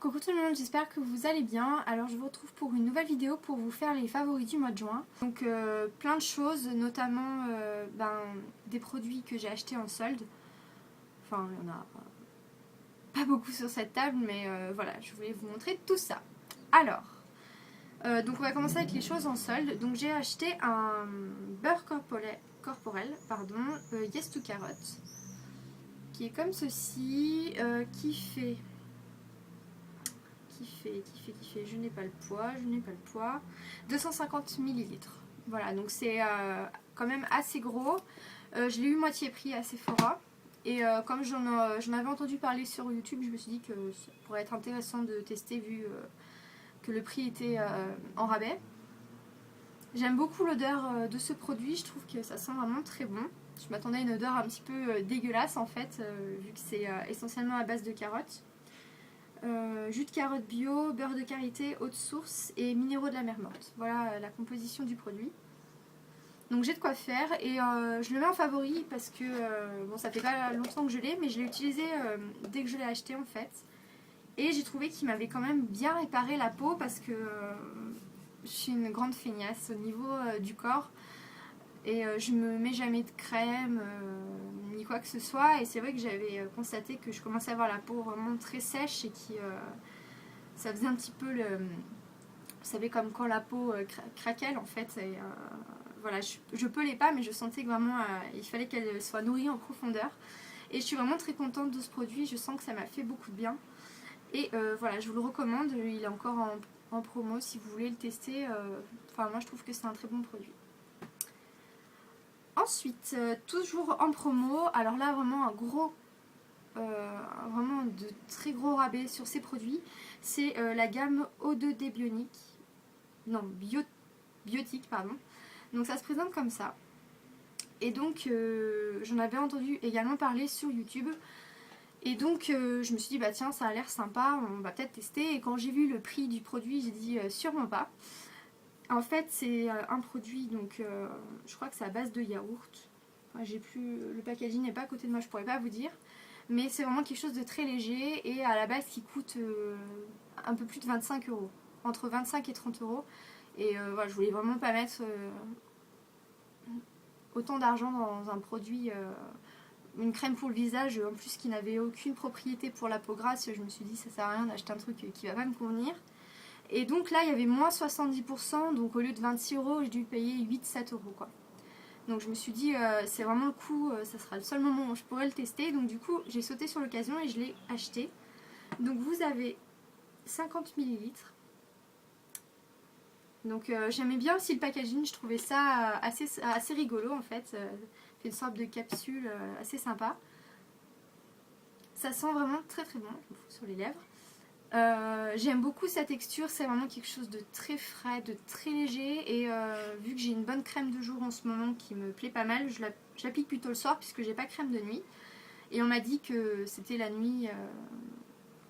Coucou tout le monde, j'espère que vous allez bien. Alors je vous retrouve pour une nouvelle vidéo pour vous faire les favoris du mois de juin. Donc plein de choses, notamment des produits que j'ai achetés en solde. Enfin il n'y en a pas beaucoup sur cette table, mais voilà, je voulais vous montrer tout ça. Alors, donc on va commencer avec les choses en solde. Donc j'ai acheté un beurre corporel, Yes to Carrot, qui est comme ceci, qui fait, je n'ai pas le poids, 250 millilitres. Voilà, donc c'est quand même assez gros. Je l'ai eu moitié prix à Sephora. Et comme j'en avais entendu parler sur YouTube, je me suis dit que ça pourrait être intéressant de tester vu que le prix était en rabais. J'aime beaucoup l'odeur de ce produit, je trouve que ça sent vraiment très bon. Je m'attendais à une odeur un petit peu dégueulasse en fait, vu que c'est essentiellement à base de carottes. Jus de carotte bio, beurre de karité, eau de source et minéraux de la mer morte. Voilà la composition du produit. Donc j'ai de quoi faire et je le mets en favori parce que bon, ça fait pas longtemps que je l'ai, mais je l'ai utilisé dès que je l'ai acheté en fait. Et j'ai trouvé qu'il m'avait quand même bien réparé la peau parce que je suis une grande feignasse au niveau du corps. Et je me mets jamais de crème ni quoi que ce soit. Et c'est vrai que j'avais constaté que je commençais à avoir la peau vraiment très sèche et qui ça faisait un petit peu le... Vous savez, comme quand la peau craquelle en fait. Et, voilà, je pelais pas, mais je sentais que vraiment il fallait qu'elle soit nourrie en profondeur. Et je suis vraiment très contente de ce produit. Je sens que ça m'a fait beaucoup de bien. Et voilà, je vous le recommande. Il est encore en promo si vous voulez le tester. Enfin, moi je trouve que c'est un très bon produit. Ensuite, toujours en promo, alors là vraiment vraiment de très gros rabais sur ces produits, c'est la gamme O2D Biotique, pardon. Donc ça se présente comme ça. Et donc j'en avais entendu également parler sur YouTube. Et donc je me suis dit bah tiens ça a l'air sympa, on va peut-être tester. Et quand j'ai vu le prix du produit, j'ai dit sûrement pas. En fait, c'est un produit, donc je crois que c'est à base de yaourt. Enfin, j'ai plus, le packaging n'est pas à côté de moi, je pourrais pas vous dire. Mais c'est vraiment quelque chose de très léger et à la base qui coûte un peu plus de 25 euros. Entre 25 et 30 euros. Et voilà, je voulais vraiment pas mettre autant d'argent dans un produit, une crème pour le visage, en plus qui n'avait aucune propriété pour la peau grasse. Je me suis dit ça sert à rien d'acheter un truc qui va pas me convenir. Et donc là, il y avait moins 70%, donc au lieu de 26 euros, j'ai dû payer 8-7 euros quoi. Donc je me suis dit, c'est vraiment le coup, ça sera le seul moment où je pourrais le tester. Donc du coup, j'ai sauté sur l'occasion et je l'ai acheté. Donc vous avez 50 millilitres. Donc j'aimais bien aussi le packaging, je trouvais ça assez rigolo en fait. C'est une sorte de capsule assez sympa. Ça sent vraiment très très bon, je me fous sur les lèvres. J'aime beaucoup sa texture, c'est vraiment quelque chose de très frais, de très léger. Et vu que j'ai une bonne crème de jour en ce moment qui me plaît pas mal, je l'applique plutôt le soir puisque j'ai pas crème de nuit. Et on m'a dit que c'était la nuit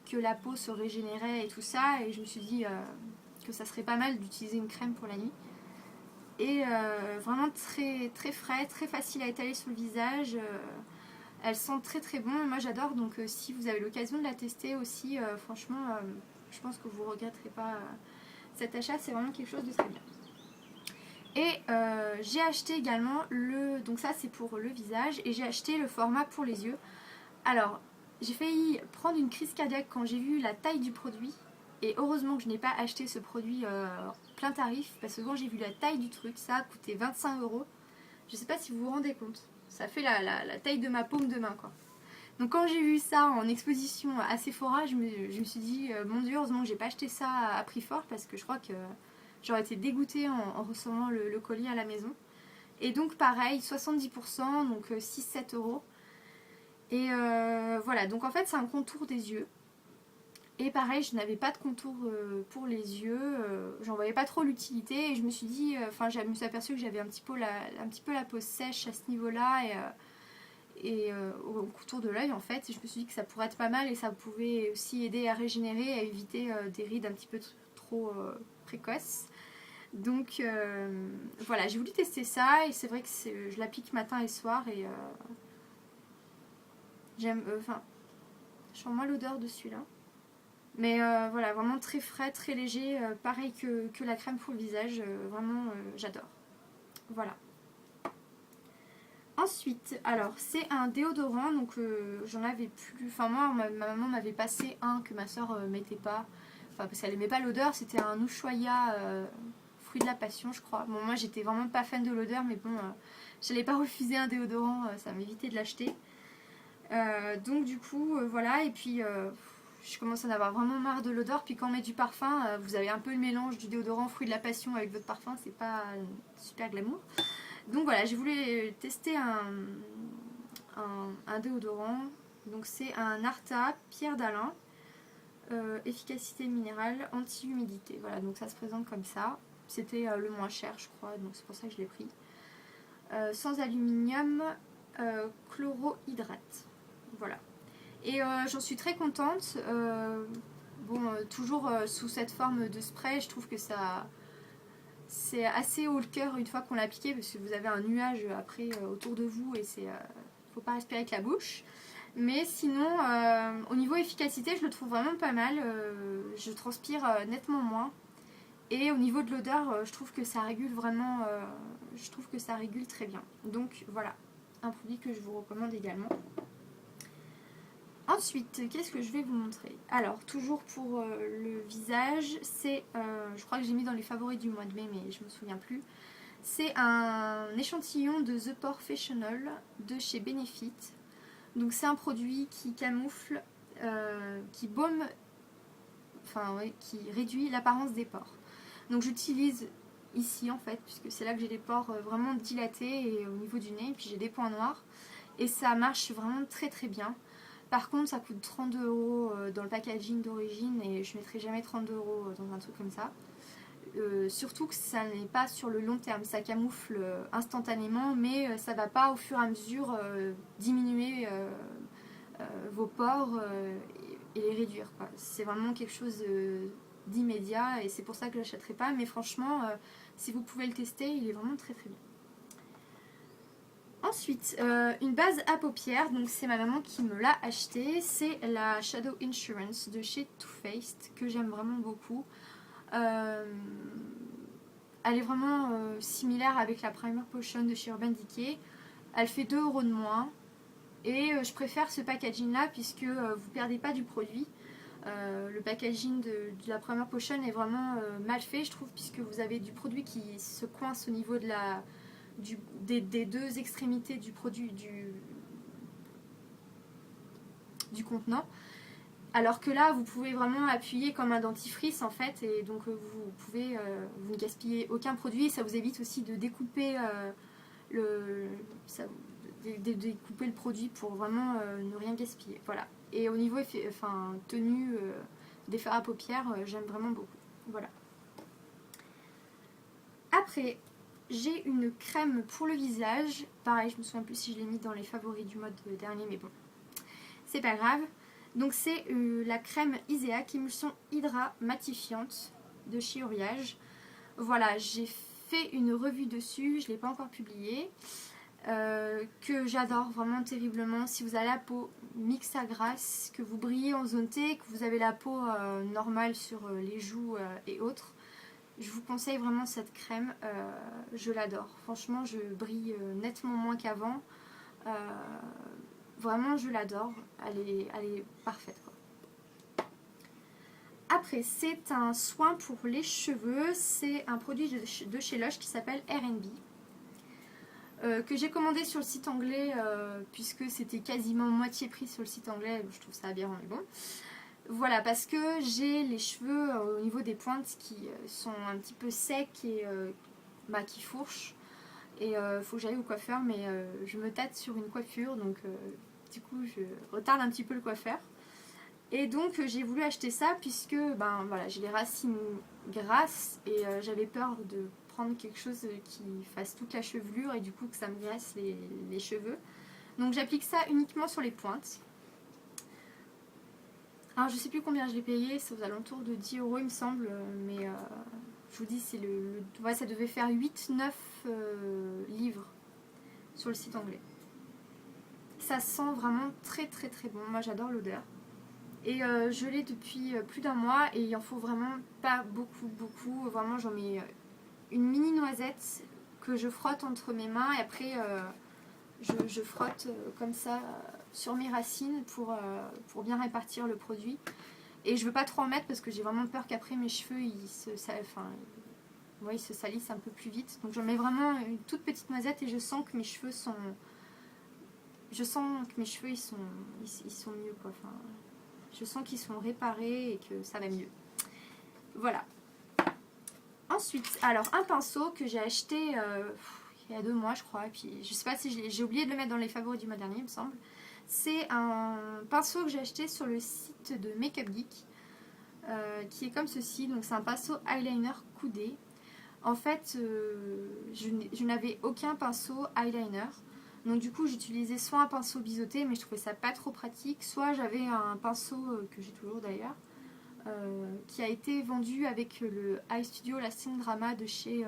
que la peau se régénérait et tout ça. Et je me suis dit que ça serait pas mal d'utiliser une crème pour la nuit. Et vraiment très, très frais, très facile à étaler sur le visage. Elle sent très très bon, moi j'adore, donc si vous avez l'occasion de la tester aussi, franchement, je pense que vous ne regretterez pas cet achat, c'est vraiment quelque chose de très bien. Et j'ai acheté également donc ça c'est pour le visage, et j'ai acheté le format pour les yeux. Alors, j'ai failli prendre une crise cardiaque quand j'ai vu la taille du produit, et heureusement que je n'ai pas acheté ce produit plein tarif, parce que quand j'ai vu la taille du truc, ça a coûté 25 euros. Je ne sais pas si vous vous rendez compte. Ça fait la taille de ma paume de main quoi. Donc quand j'ai vu ça en exposition à Sephora, je me suis dit mon dieu, heureusement que j'ai pas acheté ça à prix fort parce que je crois que j'aurais été dégoûtée en recevant le colis à la maison. Et donc pareil, 70%, donc 6-7 euros. Et voilà, donc en fait c'est un contour des yeux. Et pareil, je n'avais pas de contour pour les yeux, j'en voyais pas trop l'utilité et je me suis dit, je me suis aperçue que j'avais un petit peu la peau sèche à ce niveau-là et au contour de l'œil en fait. Et je me suis dit que ça pourrait être pas mal et ça pouvait aussi aider à régénérer et à éviter des rides un petit peu trop précoces. Donc voilà, j'ai voulu tester ça et c'est vrai que je l'applique matin et soir et j'aime, je sens moins l'odeur de celui-là. Mais voilà, vraiment très frais, très léger, pareil que la crème pour le visage, vraiment j'adore. Voilà. Ensuite, alors c'est un déodorant, donc j'en avais plus. Enfin moi, ma maman m'avait passé un que ma soeur mettait pas. Enfin parce qu'elle aimait pas l'odeur, c'était un Ushuaïa fruit de la passion je crois. Bon moi j'étais vraiment pas fan de l'odeur, mais bon, j'allais pas refuser un déodorant, ça m'évitait de l'acheter. Donc du coup voilà, et puis je commence à en avoir vraiment marre de l'odeur. Puis quand on met du parfum, vous avez un peu le mélange du déodorant fruit de la passion avec votre parfum, c'est pas super glamour. Donc voilà, j'ai voulu tester un déodorant. Donc c'est un Arta Pierre d'Alain, efficacité minérale, anti-humidité. Voilà, donc ça se présente comme ça. C'était le moins cher je crois, donc c'est pour ça que je l'ai pris. Sans aluminium, chlorohydrate. Voilà. Et j'en suis très contente. Bon, toujours sous cette forme de spray, je trouve que ça... C'est assez haut le cœur une fois qu'on l'a appliqué parce que vous avez un nuage après autour de vous et c'est faut pas respirer avec la bouche. Mais sinon, au niveau efficacité, je le trouve vraiment pas mal. Je transpire nettement moins. Et au niveau de l'odeur, je trouve que ça régule vraiment. Je trouve que ça régule très bien. Donc voilà, un produit que je vous recommande également. Ensuite, qu'est-ce que je vais vous montrer? Alors, toujours pour le visage, c'est, je crois que j'ai mis dans les favoris du mois de mai, mais je me souviens plus. C'est un échantillon de The Professional de chez Benefit. Donc c'est un produit qui camoufle, qui baume, enfin ouais, qui réduit l'apparence des pores. Donc j'utilise ici en fait, puisque c'est là que j'ai les pores vraiment dilatés et au niveau du nez, et puis j'ai des points noirs. Et ça marche vraiment très très bien. Par contre, ça coûte 32 € dans le packaging d'origine et je ne mettrai jamais 32 € dans un truc comme ça. Surtout que ça n'est pas sur le long terme, ça camoufle instantanément, mais ça ne va pas au fur et à mesure diminuer vos pores et les réduire. C'est vraiment quelque chose d'immédiat et c'est pour ça que je ne l'achèterai pas. Mais franchement, si vous pouvez le tester, il est vraiment très très bien. Ensuite, une base à paupières, donc c'est ma maman qui me l'a acheté, c'est la Shadow Insurance de chez Too Faced que j'aime vraiment beaucoup. Elle est vraiment similaire avec la Primer Potion de chez Urban Decay. Elle fait 2 € de moins et je préfère ce packaging là puisque vous perdez pas du produit. Le packaging de la Primer Potion est vraiment mal fait je trouve, puisque vous avez du produit qui se coince au niveau de la... des deux extrémités du produit du contenant, alors que là vous pouvez vraiment appuyer comme un dentifrice en fait, et donc vous pouvez vous ne gaspillez aucun produit, et ça vous évite aussi de découper découper le produit pour vraiment ne rien gaspiller. Voilà. Et au niveau tenue des fards à paupières, j'aime vraiment beaucoup. Voilà. Après, j'ai une crème pour le visage. Pareil, je me souviens plus si je l'ai mis dans les favoris du mode dernier, mais bon, c'est pas grave. Donc c'est la crème Iseak Émulsion Hydra Matifiante de chez Uriage. Voilà, j'ai fait une revue dessus, je ne l'ai pas encore publiée, que j'adore vraiment terriblement. Si vous avez la peau mixte à grasse, que vous brillez en zone T, que vous avez la peau normale sur les joues et autres, je vous conseille vraiment cette crème, je l'adore. Franchement, je brille nettement moins qu'avant. Vraiment, je l'adore. Elle est parfaite, quoi. Après, c'est un soin pour les cheveux. C'est un produit de chez Lush qui s'appelle R&B. Que j'ai commandé sur le site anglais puisque c'était quasiment moitié prix sur le site anglais. Je trouve ça aberrant, mais bon. Voilà, parce que j'ai les cheveux au niveau des pointes qui sont un petit peu secs et qui fourchent. Et faut que j'aille au coiffeur, mais je me tâte sur une coiffure, donc du coup je retarde un petit peu le coiffeur. Et donc j'ai voulu acheter ça puisque voilà, j'ai les racines grasses et j'avais peur de prendre quelque chose qui fasse toute la chevelure et du coup que ça me graisse les cheveux. Donc j'applique ça uniquement sur les pointes. Alors je sais plus combien je l'ai payé, c'est aux alentours de 10 € il me semble, mais je vous dis, c'est ouais, ça devait faire 8-9 livres sur le site anglais. Ça sent vraiment très très très bon, moi j'adore l'odeur. Et je l'ai depuis plus d'1 mois et il en faut vraiment pas beaucoup. Vraiment j'en mets une mini noisette que je frotte entre mes mains et après je frotte comme ça sur mes racines pour bien répartir le produit. Et je veux pas trop en mettre parce que j'ai vraiment peur qu'après mes cheveux ils se salissent un peu plus vite. Donc j'en mets vraiment une toute petite noisette et je sens que mes cheveux sont... ils sont mieux quoi. Enfin, je sens qu'ils sont réparés et que ça va mieux. Voilà. Ensuite, alors un pinceau que j'ai acheté il y a 2 mois je crois. Et puis je sais pas si j'ai oublié de le mettre dans les favoris du mois dernier il me semble. C'est un pinceau que j'ai acheté sur le site de Makeup Geek. Qui est comme ceci. Donc c'est un pinceau eyeliner coudé. En fait, je n'avais aucun pinceau eyeliner. Donc du coup j'utilisais soit un pinceau biseauté mais je trouvais ça pas trop pratique, soit j'avais un pinceau que j'ai toujours d'ailleurs qui a été vendu avec le Eye Studio Lasting Drama de chez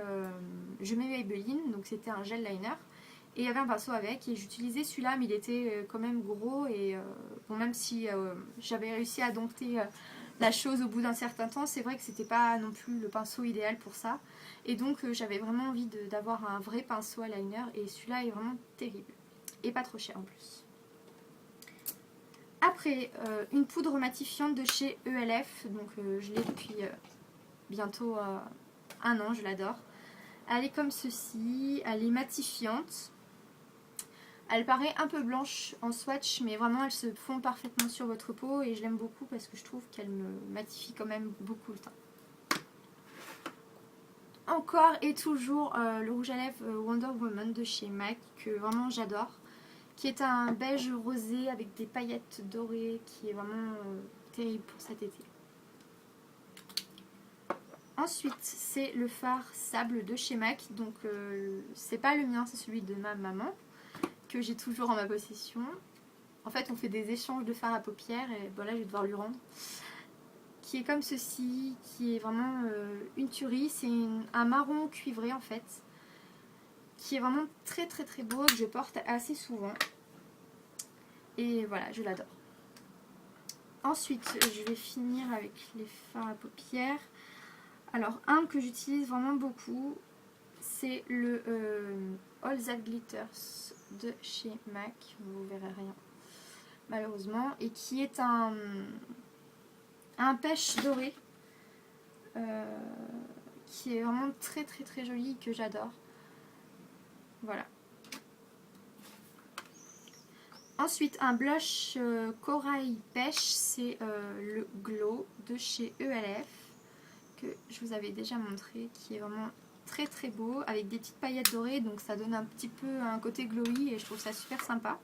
Je mets Maybelline, donc c'était un gel liner et il y avait un pinceau avec et j'utilisais celui-là mais il était quand même gros et bon, même si j'avais réussi à dompter la chose au bout d'un certain temps, c'est vrai que c'était pas non plus le pinceau idéal pour ça. Et donc j'avais vraiment envie d'avoir un vrai pinceau eyeliner et celui-là est vraiment terrible. Et pas trop cher en plus. Après, une poudre matifiante de chez ELF. Donc je l'ai depuis bientôt 1 an, je l'adore. Elle est comme ceci, elle est matifiante. Elle paraît un peu blanche en swatch, mais vraiment elle se fond parfaitement sur votre peau et je l'aime beaucoup parce que je trouve qu'elle me matifie quand même beaucoup le teint. Encore et toujours le rouge à lèvres Wonder Woman de chez MAC que vraiment j'adore, qui est un beige rosé avec des paillettes dorées qui est vraiment terrible pour cet été. Ensuite c'est le fard sable de chez MAC, donc c'est pas le mien, c'est celui de ma maman que j'ai toujours en ma possession. En fait on fait des échanges de fard à paupières et voilà, je vais devoir lui rendre. Qui est comme ceci, qui est vraiment une tuerie. C'est un marron cuivré en fait, qui est vraiment très beau, que je porte assez souvent. Et voilà, je l'adore. Ensuite, je vais finir avec les fards à paupières. Alors, un que j'utilise vraiment beaucoup, c'est le All That Glitters de chez MAC. Vous verrez rien, malheureusement. Et qui est un pêche doré qui est vraiment très joli et que j'adore. Voilà. Ensuite un blush corail pêche, c'est le Glow de chez ELF que je vous avais déjà montré, qui est vraiment très beau avec des petites paillettes dorées, donc ça donne un petit peu un côté glowy et je trouve ça super sympa.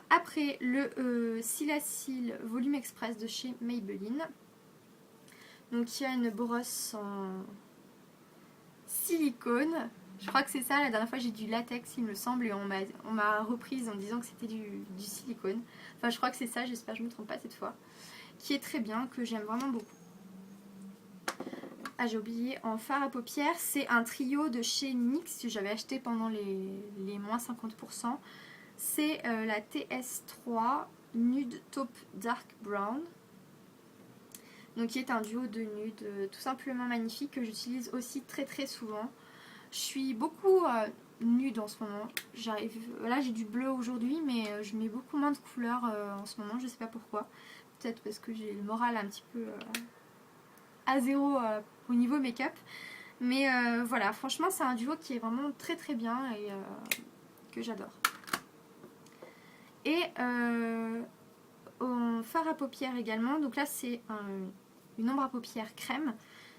Après le Silacil Volume Express de chez Maybelline. Donc il y a une brosse en silicone. Je crois que c'est ça, la dernière fois j'ai du latex il me semble et on m'a reprise en disant que c'était du silicone. Enfin je crois que c'est ça, j'espère que je ne me trompe pas cette fois. Qui est très bien, que j'aime vraiment beaucoup. Ah j'ai oublié, en fard à paupières, c'est un trio de chez NYX que j'avais acheté pendant les moins 50%. C'est la TS3 Nude Taupe Dark Brown. Donc qui est un duo de nude tout simplement magnifique que j'utilise aussi très souvent. Je suis beaucoup nude en ce moment. Là j'ai du bleu aujourd'hui mais je mets beaucoup moins de couleurs en ce moment, je sais pas pourquoi. Peut-être parce que j'ai le moral un petit peu à zéro au niveau make-up. Mais voilà, franchement c'est un duo qui est vraiment très bien et que j'adore. Et en fard à paupières également, donc là c'est une ombre à paupières crème.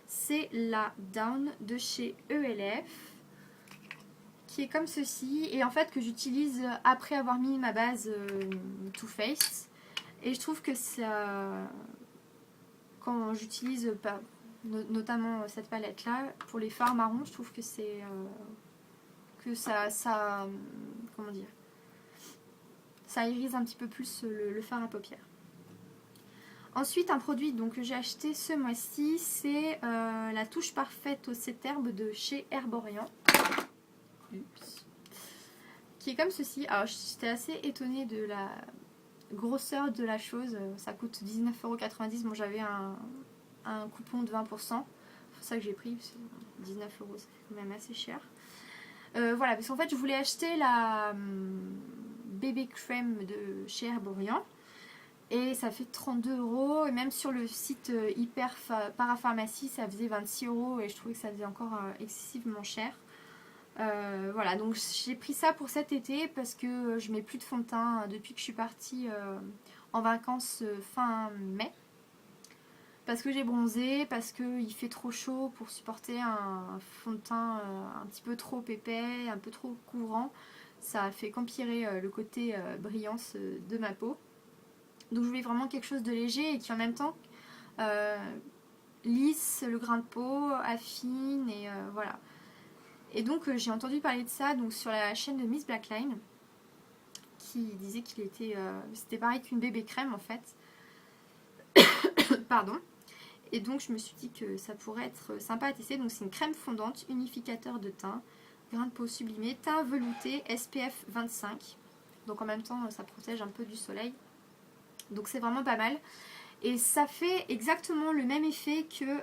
C'est la Down de chez ELF qui est comme ceci et en fait que j'utilise après avoir mis ma base Too Faced et je trouve que ça, quand j'utilise notamment cette palette là pour les fards marrons, je trouve que c'est ça comment dire, ça irise un petit peu plus le fard à paupières. Ensuite, un produit donc, que j'ai acheté ce mois-ci, c'est la touche parfaite au cèterbe de chez Herborian. Qui est comme ceci. Alors, j'étais assez étonnée de grosseur de la chose, ça coûte 19,90 €. Bon, j'avais un coupon de 20%. C'est pour ça que j'ai pris, 19 €, ça fait quand même assez cher. Voilà, parce qu'en fait je voulais acheter la bébé crème de chez Herborian. Et ça fait 32 €. Et même sur le site Hyper Parapharmacie, ça faisait 26 €. Et je trouvais que ça faisait encore excessivement cher. Voilà, donc j'ai pris ça pour cet été parce que je mets plus de fond de teint depuis que je suis partie en vacances fin mai. Parce que j'ai bronzé, parce qu'il fait trop chaud pour supporter un fond de teint un petit peu trop épais, un peu trop couvrant. Ça fait qu'empirer le côté brillance de ma peau. Donc je voulais vraiment quelque chose de léger et qui en même temps lisse le grain de peau, affine et voilà. Et donc j'ai entendu parler de ça donc, sur la chaîne de Miss Blackline qui disait qu'il était c'était pareil qu'une bébé crème en fait. Pardon. Et donc je me suis dit que ça pourrait être sympa à tester. Donc c'est une crème fondante, unificateur de teint, grain de peau sublimé, teint velouté, SPF 25. Donc en même temps ça protège un peu du soleil. Donc c'est vraiment pas mal. Et ça fait exactement le même effet que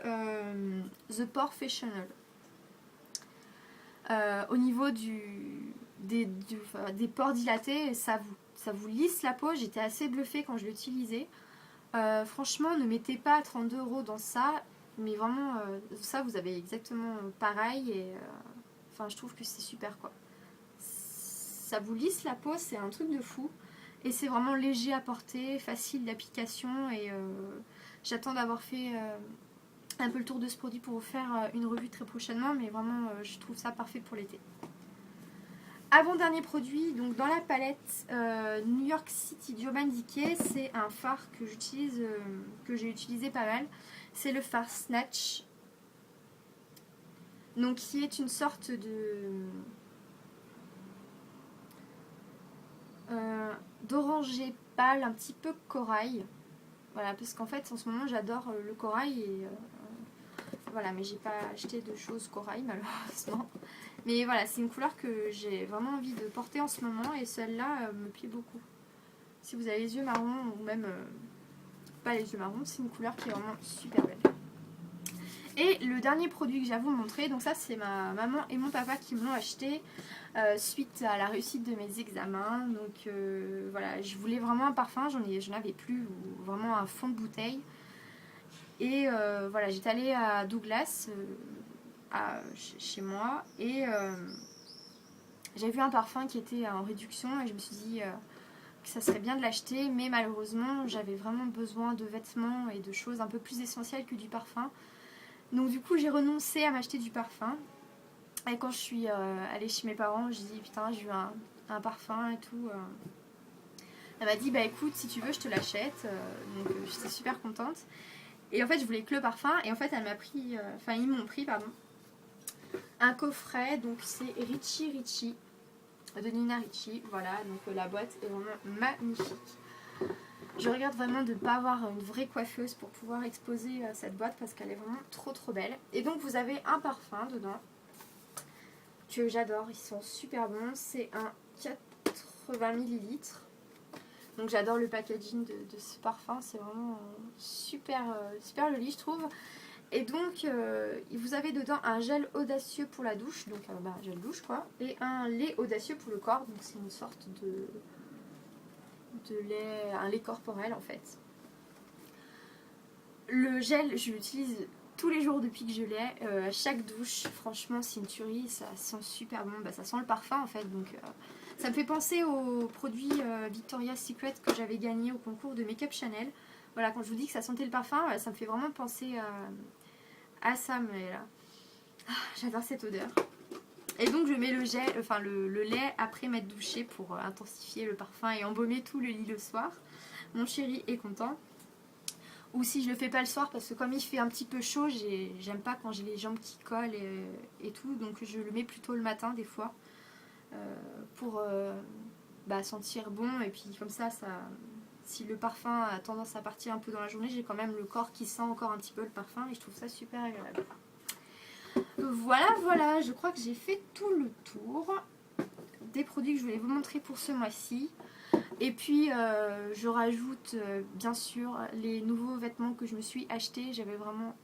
The Porefessional. Au niveau des pores dilatés, ça vous lisse la peau. J'étais assez bluffée quand je l'utilisais. Franchement, ne mettez pas 32 € dans ça. Mais vraiment, ça vous avez exactement pareil. Et enfin, je trouve que c'est super quoi. Ça vous lisse la peau, c'est un truc de fou. Et c'est vraiment léger à porter, facile d'application. Et j'attends d'avoir fait un peu le tour de ce produit pour vous faire une revue très prochainement. Mais vraiment, je trouve ça parfait pour l'été. Avant-dernier produit, donc dans la palette New York City d'Urban Decay, c'est un fard que j'utilise, que j'ai utilisé pas mal. C'est le fard Snatch. Donc qui est une sorte de d'oranger pâle, un petit peu corail. Voilà, parce qu'en fait en ce moment j'adore le corail et voilà, mais j'ai pas acheté de choses corail malheureusement. Mais voilà, c'est une couleur que j'ai vraiment envie de porter en ce moment et celle-là me plaît beaucoup. Si vous avez les yeux marrons ou même pas les yeux marrons, c'est une couleur qui est vraiment super belle. Et le dernier produit que j'ai à vous montrer, donc ça c'est ma maman et mon papa qui me l'ont acheté suite à la réussite de mes examens. Donc voilà, je voulais vraiment un parfum, j'en avais plus, ou vraiment un fond de bouteille. Et voilà, j'étais allée à Douglas, chez moi, et j'ai vu un parfum qui était en réduction et je me suis dit que ça serait bien de l'acheter, mais malheureusement j'avais vraiment besoin de vêtements et de choses un peu plus essentielles que du parfum. Donc du coup j'ai renoncé à m'acheter du parfum. Et quand je suis allée chez mes parents, j'ai dit putain j'ai eu un parfum et tout. Elle m'a dit bah écoute si tu veux je te l'achète. Donc j'étais super contente. Et en fait je voulais que le parfum et en fait elle m'a pris, ils m'ont pris pardon, un coffret. Donc c'est Richie de Nina Ricci. Voilà, donc la boîte est vraiment magnifique. Je regarde vraiment de ne pas avoir une vraie coiffeuse pour pouvoir exposer cette boîte parce qu'elle est vraiment trop belle. Et donc vous avez un parfum dedans que j'adore, ils sont super bons. C'est un 80 ml. Donc j'adore le packaging de ce parfum, c'est vraiment super joli je trouve. Et donc vous avez dedans un gel audacieux pour la douche, donc gel douche quoi, et un lait audacieux pour le corps, donc c'est une sorte de lait, un lait corporel en fait. Le gel, je l'utilise tous les jours depuis que je l'ai, à chaque douche, franchement c'est une tuerie, ça sent super bon, ça sent le parfum en fait, donc ça me fait penser au produit Victoria's Secret que j'avais gagné au concours de Make Up Chanel. Voilà, quand je vous dis que ça sentait le parfum, ça me fait vraiment penser à ça, mais là, j'adore cette odeur. Et donc je mets le gel, le lait après m'être douché pour intensifier le parfum et embaumer tout le lit le soir. Mon chéri est content. Ou si je le fais pas le soir parce que comme il fait un petit peu chaud, j'aime pas quand j'ai les jambes qui collent et tout, donc je le mets plutôt le matin des fois pour sentir bon. Et puis comme ça, si le parfum a tendance à partir un peu dans la journée, j'ai quand même le corps qui sent encore un petit peu le parfum et je trouve ça super agréable. Voilà, je crois que j'ai fait tout le tour des produits que je voulais vous montrer pour ce mois-ci. Et puis je rajoute bien sûr les nouveaux vêtements que je me suis achetés. J'avais vraiment...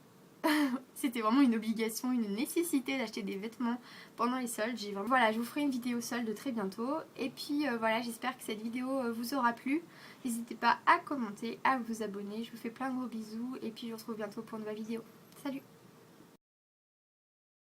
C'était vraiment une obligation, une nécessité d'acheter des vêtements pendant les soldes. Voilà, je vous ferai une vidéo solde très bientôt. Et puis voilà, j'espère que cette vidéo vous aura plu. N'hésitez pas à commenter, à vous abonner. Je vous fais plein de gros bisous et puis je vous retrouve bientôt pour une nouvelle vidéo. Salut!